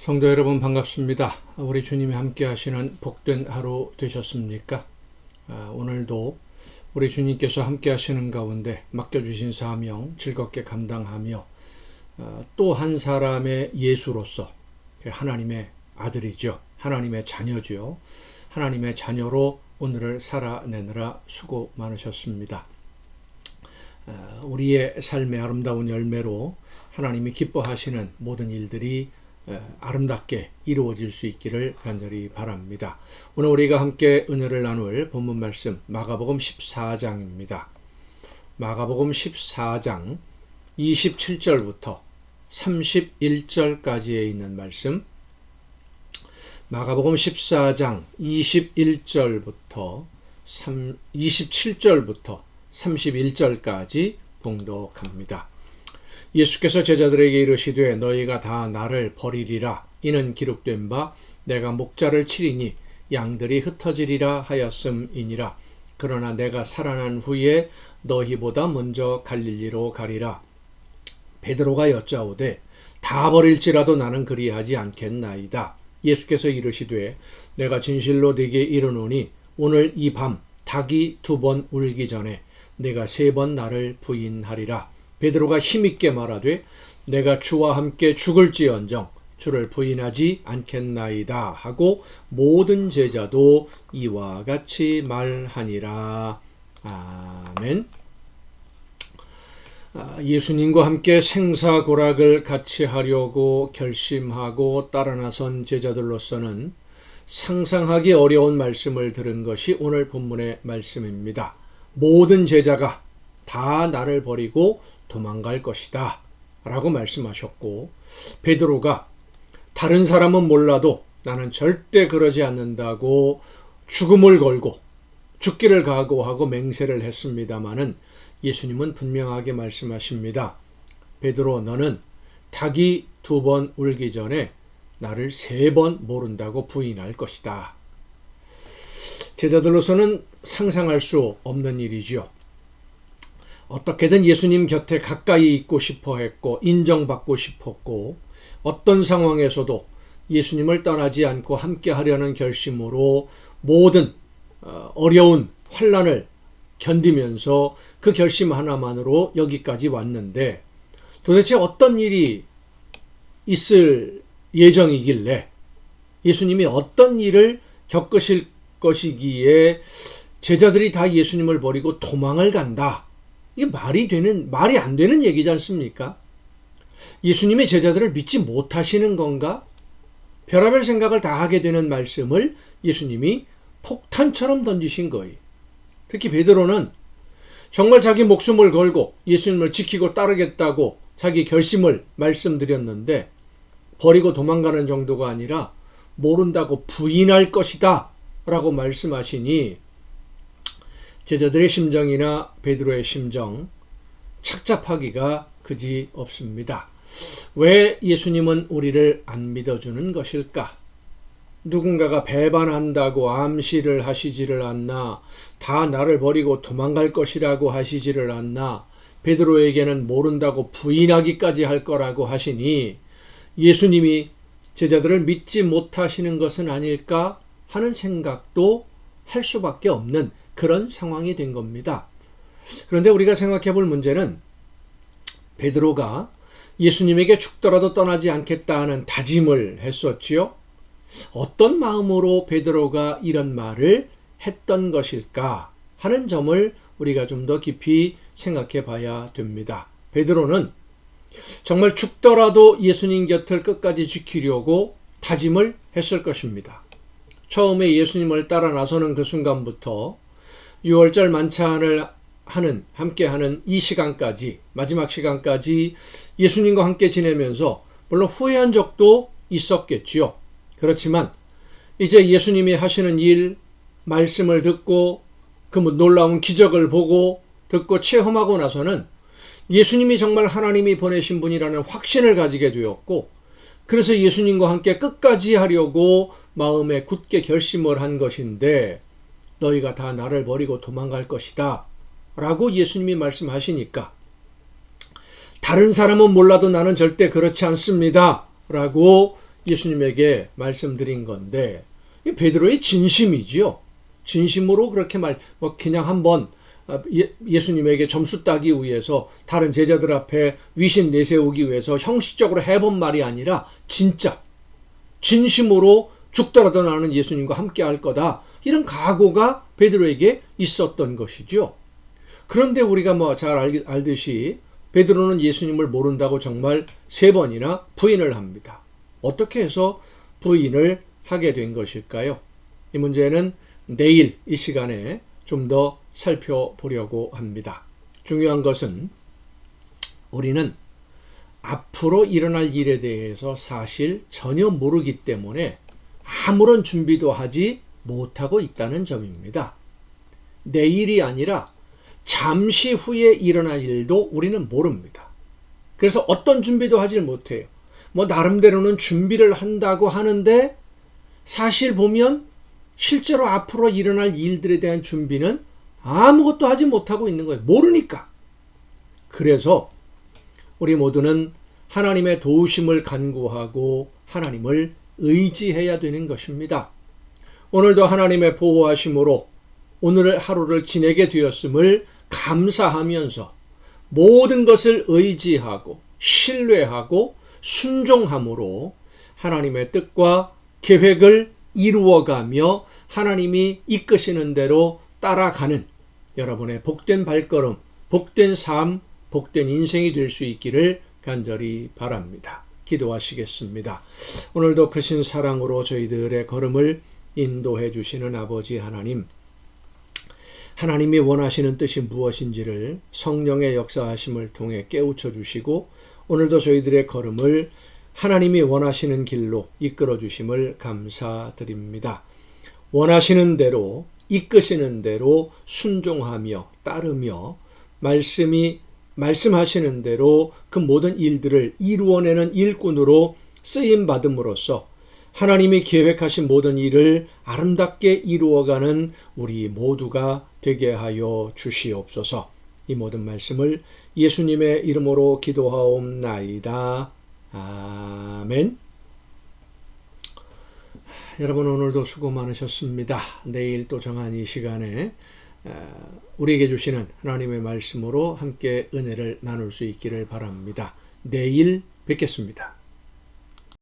성도 여러분 반갑습니다. 우리 주님이 함께 하시는 복된 하루 되셨습니까? 오늘도 우리 주님께서 함께 하시는 가운데 맡겨주신 사명 즐겁게 감당하며 또 한 사람의 예수로서 하나님의 아들이죠. 하나님의 자녀죠. 하나님의 자녀로 오늘을 살아내느라 수고 많으셨습니다. 우리의 삶의 아름다운 열매로 하나님이 기뻐하시는 모든 일들이 아름답게 이루어질 수 있기를 간절히 바랍니다. 오늘 우리가 함께 은혜를 나눌 본문 말씀 마가복음 14장입니다. 마가복음 14장 27절부터 31절까지에 있는 말씀, 마가복음 14장 27절부터 31절까지 봉독합니다. 예수께서 제자들에게 이르시되 너희가 다 나를 버리리라. 이는 기록된 바 내가 목자를 치리니 양들이 흩어지리라 하였음이니라. 그러나 내가 살아난 후에 너희보다 먼저 갈릴리로 가리라. 베드로가 여짜오되 다 버릴지라도 나는 그리하지 않겠나이다. 예수께서 이르시되 내가 진실로 네게 이르노니 오늘 이 밤 닭이 2번 울기 전에 내가 3번 나를 부인하리라. 베드로가 힘있게 말하되 내가 주와 함께 죽을지언정 주를 부인하지 않겠나이다 하고 모든 제자도 이와 같이 말하니라. 아멘. 예수님과 함께 생사고락을 같이 하려고 결심하고 따라 나선 제자들로서는 상상하기 어려운 말씀을 들은 것이 오늘 본문의 말씀입니다. 모든 제자가 다 나를 버리고 도망갈 것이다 라고 말씀하셨고, 베드로가 다른 사람은 몰라도 나는 절대 그러지 않는다고 죽음을 걸고 죽기를 각오하고 맹세를 했습니다마는 예수님은 분명하게 말씀하십니다. 베드로, 너는 닭이 2번 울기 전에 나를 3번 모른다고 부인할 것이다. 제자들로서는 상상할 수 없는 일이죠. 어떻게든 예수님 곁에 가까이 있고 싶어 했고 인정받고 싶었고 어떤 상황에서도 예수님을 떠나지 않고 함께 하려는 결심으로 모든 어려운 환난을 견디면서 그 결심 하나만으로 여기까지 왔는데 도대체 어떤 일이 있을 예정이길래 예수님이 어떤 일을 겪으실 것이기에 제자들이 다 예수님을 버리고 도망을 간다. 이게 말이 안 되는 얘기지 않습니까? 예수님의 제자들을 믿지 못하시는 건가? 별의별 생각을 다 하게 되는 말씀을 예수님이 폭탄처럼 던지신 거예요. 특히 베드로는 정말 자기 목숨을 걸고 예수님을 지키고 따르겠다고 자기 결심을 말씀드렸는데 버리고 도망가는 정도가 아니라 모른다고 부인할 것이다 라고 말씀하시니 제자들의 심정이나 베드로의 심정 착잡하기가 그지 없습니다. 왜 예수님은 우리를 안 믿어주는 것일까? 누군가가 배반한다고 암시를 하시지를 않나? 다 나를 버리고 도망갈 것이라고 하시지를 않나? 베드로에게는 모른다고 부인하기까지 할 거라고 하시니 예수님이 제자들을 믿지 못하시는 것은 아닐까 하는 생각도 할 수밖에 없는 그런 상황이 된 겁니다. 그런데 우리가 생각해 볼 문제는 베드로가 예수님에게 죽더라도 떠나지 않겠다 하는 다짐을 했었지요. 어떤 마음으로 베드로가 이런 말을 했던 것일까 하는 점을 우리가 좀 더 깊이 생각해 봐야 됩니다. 베드로는 정말 죽더라도 예수님 곁을 끝까지 지키려고 다짐을 했을 것입니다. 처음에 예수님을 따라 나서는 그 순간부터 6월절 만찬을 함께하는 이 시간까지, 마지막 시간까지 예수님과 함께 지내면서 물론 후회한 적도 있었겠지요. 그렇지만 이제 예수님이 하시는 일, 말씀을 듣고 그 놀라운 기적을 보고 듣고 체험하고 나서는 예수님이 정말 하나님이 보내신 분이라는 확신을 가지게 되었고, 그래서 예수님과 함께 끝까지 하려고 마음에 굳게 결심을 한 것인데 너희가 다 나를 버리고 도망갈 것이다 라고 예수님이 말씀하시니까 다른 사람은 몰라도 나는 절대 그렇지 않습니다 라고 예수님에게 말씀드린 건데 이 베드로의 진심이지요. 진심으로 그렇게 그냥 한번 예수님에게 점수 따기 위해서 다른 제자들 앞에 위신 내세우기 위해서 형식적으로 해본 말이 아니라 진짜 진심으로 죽더라도 나는 예수님과 함께 할 거다. 이런 각오가 베드로에게 있었던 것이죠. 그런데 우리가 잘 알듯이 베드로는 예수님을 모른다고 정말 3번이나 부인을 합니다. 어떻게 해서 부인을 하게 된 것일까요? 이 문제는 내일 이 시간에 좀 더 살펴보려고 합니다. 중요한 것은 우리는 앞으로 일어날 일에 대해서 사실 전혀 모르기 때문에 아무런 준비도 하지 못하고 있다는 점입니다. 내일이 아니라 잠시 후에 일어날 일도 우리는 모릅니다. 그래서 어떤 준비도 하지 못해요. 나름대로는 준비를 한다고 하는데 사실 보면 실제로 앞으로 일어날 일들에 대한 준비는 아무것도 하지 못하고 있는 거예요. 모르니까. 그래서 우리 모두는 하나님의 도우심을 간구하고 하나님을 의지해야 되는 것입니다. 오늘도 하나님의 보호하심으로 오늘 하루를 지내게 되었음을 감사하면서 모든 것을 의지하고 신뢰하고 순종함으로 하나님의 뜻과 계획을 이루어가며 하나님이 이끄시는 대로 따라가는 여러분의 복된 발걸음, 복된 삶, 복된 인생이 될 수 있기를 간절히 바랍니다. 기도하시겠습니다. 오늘도 크신 사랑으로 저희들의 걸음을 인도해 주시는 아버지 하나님, 하나님이 원하시는 뜻이 무엇인지를 성령의 역사하심을 통해 깨우쳐 주시고 오늘도 저희들의 걸음을 하나님이 원하시는 길로 이끌어 주심을 감사드립니다. 원하시는 대로 이끄시는 대로 순종하며 따르며 말씀하시는 대로 그 모든 일들을 이루어내는 일꾼으로 쓰임 받음으로써 하나님이 계획하신 모든 일을 아름답게 이루어가는 우리 모두가 되게 하여 주시옵소서. 이 모든 말씀을 예수님의 이름으로 기도하옵나이다. 아멘. 여러분 오늘도 수고 많으셨습니다. 내일 또 정한 이 시간에 우리에게 주시는 하나님의 말씀으로 함께 은혜를 나눌 수 있기를 바랍니다. 내일 뵙겠습니다.